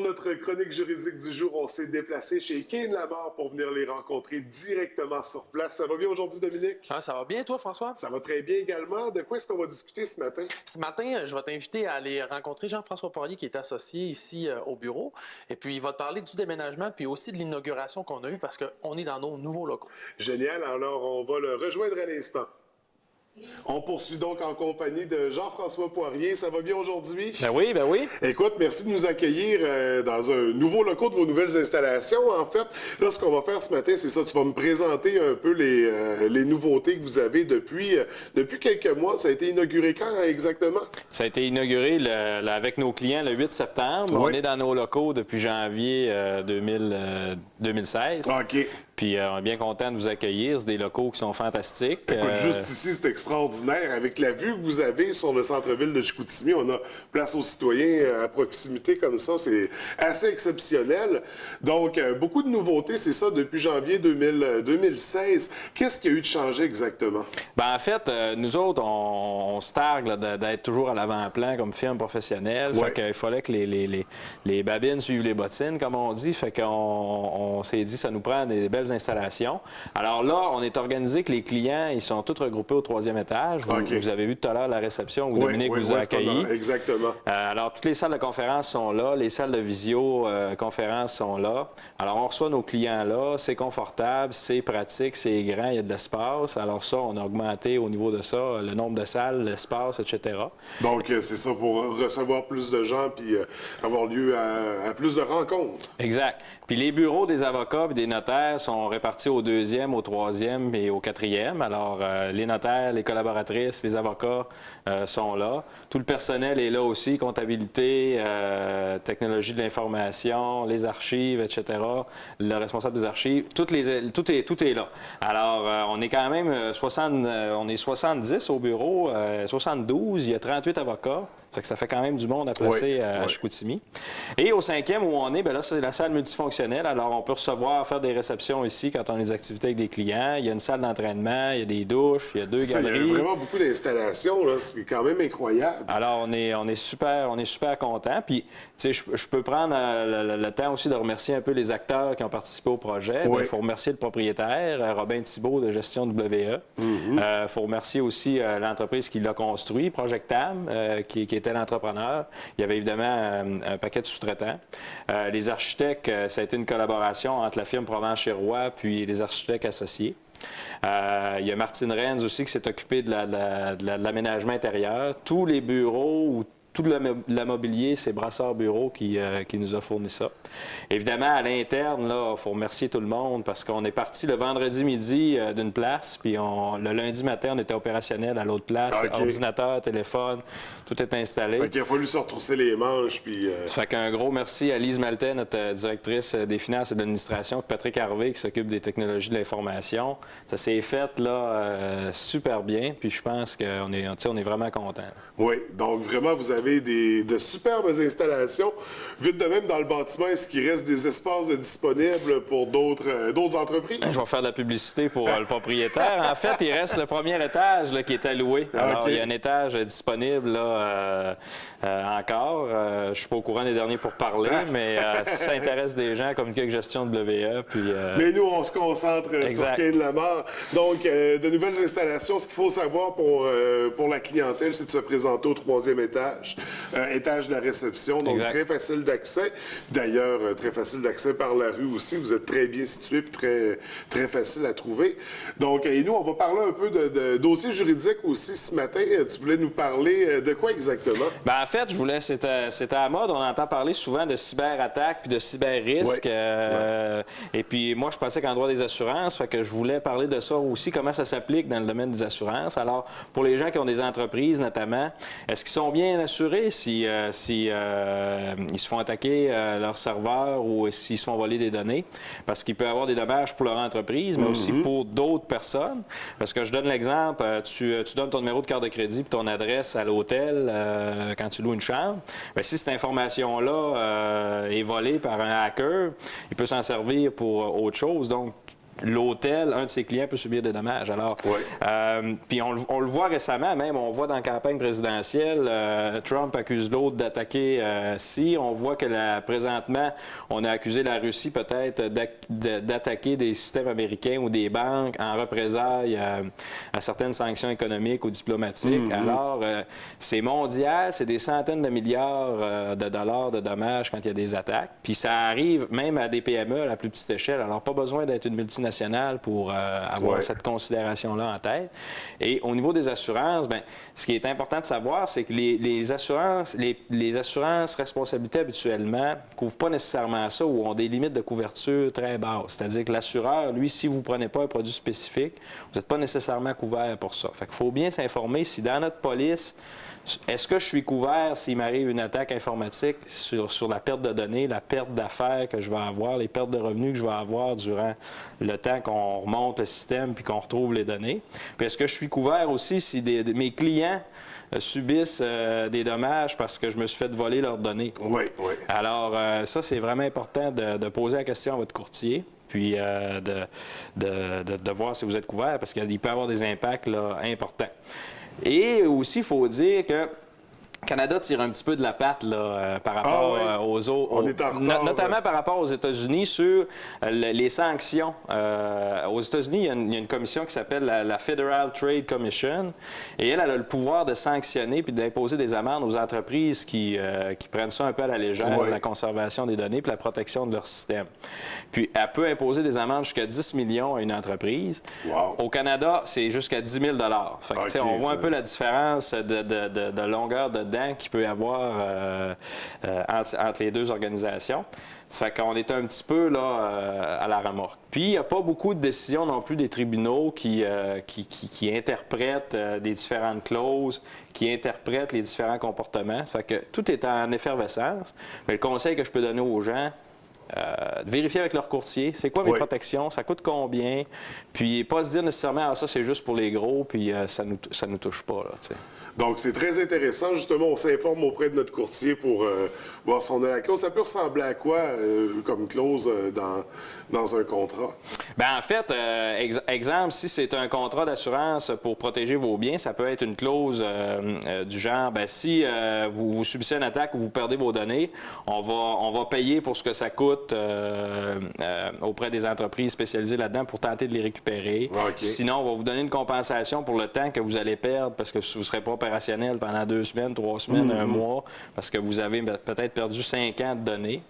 notre chronique juridique du jour, on s'est déplacé chez Kane Lamar pour venir les rencontrer directement sur place. Ça va bien aujourd'hui, Dominique? Ah, ça va bien, toi, François? Ça va très bien également. De quoi est-ce qu'on va discuter ce matin? Ce matin, je vais t'inviter à aller rencontrer Jean-François Poirier, qui est associé ici au bureau. Et puis, il va te parler du déménagement, puis aussi de l'inauguration qu'on a eue, parce qu'on est dans nos nouveaux locaux. Génial. Alors, on va le rejoindre à l'instant. On poursuit donc en compagnie de Jean-François Poirier. Ça va bien aujourd'hui? Ben oui, ben oui. Écoute, merci de nous accueillir dans un nouveau local de vos nouvelles installations. En fait, là, ce qu'on va faire ce matin, c'est ça. Tu vas me présenter un peu les nouveautés que vous avez depuis quelques mois. Ça a été inauguré quand exactement? Ça a été inauguré avec nos clients le 8 septembre. Oui. On est dans nos locaux depuis janvier 2016. OK. Puis on est bien content de vous accueillir. C'est des locaux qui sont fantastiques. Écoute, juste ici, c'est extraordinaire. Avec la vue que vous avez sur le centre-ville de Chicoutimi, on a place aux citoyens à proximité comme ça. C'est assez exceptionnel. Donc, beaucoup de nouveautés, c'est ça, depuis janvier 2016. Qu'est-ce qu'il y a eu de changé exactement? Bien, en fait, nous autres, on se targue d'être toujours à l'avant-plan comme firme professionnelle. Ouais. Fait qu'il fallait que les babines suivent les bottines, comme on dit. Fait qu'on s'est dit, ça nous prend des belles installations. Alors là, on est organisé que les clients, ils sont tous regroupés au 3e étage. Vous avez vu tout à l'heure la réception où Dominique vous a accueillis. Exactement. Alors, toutes les salles de conférence sont là, les salles de visio-conférence sont là. Alors, on reçoit nos clients là, c'est confortable, c'est pratique, c'est grand, il y a de l'espace. Alors ça, on a augmenté au niveau de ça, le nombre de salles, l'espace, etc. Donc, c'est ça, pour recevoir plus de gens puis avoir lieu à plus de rencontres. Exact. Puis les bureaux des avocats et des notaires sont répartis au 2e, au 3e et au 4e. Alors, les notaires, les collaboratrices, les avocats sont là. Tout le personnel est là aussi, comptabilité, technologie de l'information, les archives, etc. Le responsable des archives, tout est là. Alors, on est quand même on est 70 au bureau, 72, il y a 38 avocats. Ça fait quand même du monde à placer à Chicoutimi. Et au 5e où on est, bien là, c'est la salle multifonctionnelle. Alors, on peut recevoir, faire des réceptions ici quand on a des activités avec des clients. Il y a une salle d'entraînement, il y a des douches, il y a 2 galeries. Il y a vraiment beaucoup d'installations, là. C'est quand même incroyable. Alors, on est super contents. Puis, tu sais, je peux prendre le temps aussi de remercier un peu les acteurs qui ont participé au projet. Il faut remercier le propriétaire, Robin Thibault de Gestion WE. Il faut remercier aussi l'entreprise qui l'a construit, Projectam, qui était l'entrepreneur. Il y avait évidemment un paquet de sous-traitants. Les architectes, ça a été une collaboration entre la firme Provence-Chérois puis les architectes associés. Il y a Martine Renz aussi qui s'est occupée de l'aménagement intérieur. Tous les bureaux ou tout le mobilier, c'est Brassard Bureau qui nous a fourni ça. Évidemment, à l'interne, là, il faut remercier tout le monde parce qu'on est parti le vendredi midi d'une place, puis le lundi matin, on était opérationnel à l'autre place. Ordinateur, téléphone, tout est installé. Fait qu'il a fallu se retrousser les manches, puis... Ça fait qu'un gros merci à Lise Maltais, notre directrice des finances et de l'administration, puis Patrick Harvey qui s'occupe des technologies de l'information. Ça s'est fait, là, super bien, puis je pense qu'on est vraiment contents. Oui, donc vraiment, vous avez de superbes installations. Vite de même, dans le bâtiment, est-ce qu'il reste des espaces disponibles pour d'autres entreprises? Je vais faire de la publicité pour le propriétaire. En fait, il reste le premier étage là, qui est alloué. Alors, il y a un étage disponible là, encore. Je ne suis pas au courant des derniers pour parler, mais si ça intéresse des gens, communiquer avec Gestion WE. Puis, Mais nous, on se concentre sur Kane Lamar. Donc, de nouvelles installations, ce qu'il faut savoir pour la clientèle, c'est de se présenter au 3e étage. Étage de la réception, donc très facile d'accès. D'ailleurs, très facile d'accès par la rue aussi. Vous êtes très bien situé et très facile à trouver. Donc, et nous, on va parler un peu de dossiers juridiques aussi ce matin. Tu voulais nous parler de quoi exactement? Bien, en fait, c'était à la mode. On entend parler souvent de cyberattaques puis de cyber-risques. Et puis, moi, je pensais qu'en droit des assurances, fait que je voulais parler de ça aussi, comment ça s'applique dans le domaine des assurances. Alors, pour les gens qui ont des entreprises, notamment, est-ce qu'ils sont bien assurés si ils se font attaquer leur serveur ou s'ils se font voler des données? Parce qu'il peut y avoir des dommages pour leur entreprise, mais aussi pour d'autres personnes. Parce que je donne l'exemple, tu donnes ton numéro de carte de crédit et ton adresse à l'hôtel quand tu loues une chambre. Bien, si cette information-là est volée par un hacker, il peut s'en servir pour autre chose. Donc, l'hôtel, un de ses clients peut subir des dommages. Alors, puis on le voit récemment, même, on voit dans la campagne présidentielle, Trump accuse l'autre d'attaquer on voit que présentement, on a accusé la Russie peut-être d'attaquer des systèmes américains ou des banques en représailles à certaines sanctions économiques ou diplomatiques. Alors, c'est mondial, c'est des centaines de milliards de dollars de dommages quand il y a des attaques. Puis ça arrive même à des PME à la plus petite échelle. Alors, pas besoin d'être une multinationale pour avoir cette considération-là en tête. Et au niveau des assurances, bien, ce qui est important de savoir, c'est que les assurances responsabilité habituellement ne couvrent pas nécessairement ça ou ont des limites de couverture très basses. C'est-à-dire que l'assureur, lui, si vous ne prenez pas un produit spécifique, vous n'êtes pas nécessairement couvert pour ça. Fait qu'il faut bien s'informer si dans notre police, est-ce que je suis couvert s'il m'arrive une attaque informatique sur la perte de données, la perte d'affaires que je vais avoir, les pertes de revenus que je vais avoir durant le temps qu'on remonte le système puis qu'on retrouve les données? Puis est-ce que je suis couvert aussi si mes clients subissent des dommages parce que je me suis fait voler leurs données? Oui. Alors, ça, c'est vraiment important de poser la question à votre courtier, puis de voir si vous êtes couvert, parce qu'il peut y avoir des impacts là, importants. Et aussi, il faut dire que le Canada tire un petit peu de la patte là, par rapport aux autres. On est en retard, notamment par rapport aux États-Unis sur les sanctions. Aux États-Unis, il y a une commission qui s'appelle la Federal Trade Commission. Et elle a le pouvoir de sanctionner puis d'imposer des amendes aux entreprises qui prennent ça un peu à la légère, la conservation des données puis la protection de leur système. Puis elle peut imposer des amendes jusqu'à 10 millions à une entreprise. Wow. Au Canada, c'est jusqu'à 10 000 Fait que, on voit un peu la différence de longueur de qu'il peut y avoir entre les deux organisations. Ça fait qu'on est un petit peu là, à la remorque. Puis, il n'y a pas beaucoup de décisions non plus des tribunaux qui interprètent des différentes clauses, qui interprètent les différents comportements. Ça fait que tout est en effervescence. Mais le conseil que je peux donner aux gens, de vérifier avec leur courtier, c'est quoi mes protections, ça coûte combien, puis pas se dire nécessairement, ça c'est juste pour les gros, puis ça nous touche pas, là, tu sais. Donc, c'est très intéressant. Justement, on s'informe auprès de notre courtier pour voir si on a la clause. Ça peut ressembler à quoi comme clause dans un contrat? Bien, en fait, exemple, si c'est un contrat d'assurance pour protéger vos biens, ça peut être une clause du genre, bien, si vous subissez une attaque ou vous perdez vos données, on va payer pour ce que ça coûte auprès des entreprises spécialisées là-dedans pour tenter de les récupérer. Sinon, on va vous donner une compensation pour le temps que vous allez perdre parce que vous ne serez pas opérationnel pendant 2 semaines, 3 semaines, 1 mois, parce que vous avez peut-être perdu 5 ans de données.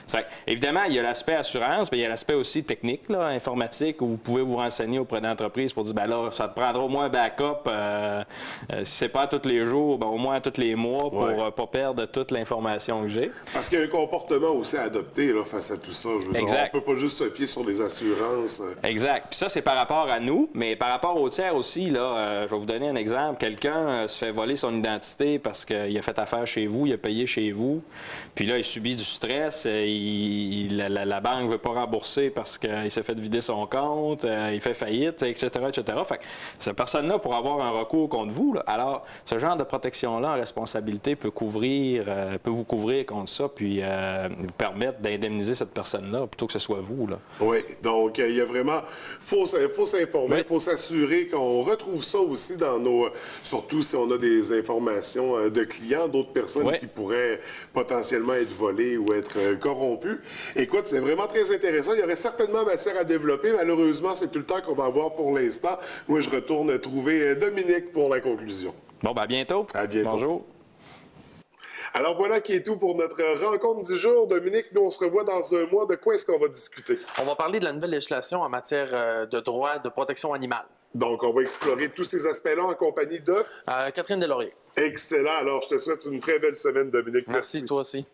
Fait, évidemment, il y a l'aspect assurance, mais il y a l'aspect aussi technique, là, informatique, où vous pouvez vous renseigner auprès d'entreprises pour dire, bien là, ça te prendra au moins un backup, si c'est pas tous les jours, bien, au moins tous les mois pour ne pas perdre toute l'information que j'ai. Parce qu'il y a un comportement aussi à adopter là, face à tout ça. Je veux dire, on ne peut pas juste se fier sur les assurances. Exact. Puis ça, c'est par rapport à nous, mais par rapport aux tiers aussi, là, je vais vous donner un exemple. Quelqu'un se fait voler son identité parce qu'il a fait affaire chez vous, il a payé chez vous, puis là, il subit du stress. La banque ne veut pas rembourser parce qu'il s'est fait vider son compte, il fait faillite, etc., etc. Fait que cette personne-là, pour avoir un recours contre vous, là, alors, ce genre de protection-là en responsabilité peut vous couvrir contre ça, puis vous permettre d'indemniser cette personne-là plutôt que ce soit vous, là. Oui, donc il y a vraiment... faut s'informer, il faut s'assurer qu'on retrouve ça aussi dans nos... Surtout si on a des informations de clients, d'autres personnes qui pourraient potentiellement être volées ou être corrompus. Écoute, c'est vraiment très intéressant. Il y aurait certainement matière à développer. Malheureusement, c'est tout le temps qu'on va avoir pour l'instant. Moi, je retourne trouver Dominique pour la conclusion. Bon, ben à bientôt. À bientôt. Bonjour. Alors voilà qui est tout pour notre rencontre du jour. Dominique, nous, on se revoit dans un mois. De quoi est-ce qu'on va discuter? On va parler de la nouvelle législation en matière de droit de protection animale. Donc, on va explorer tous ces aspects-là en compagnie de... Catherine Deslauriers. Excellent. Alors, je te souhaite une très belle semaine, Dominique. Merci, toi aussi.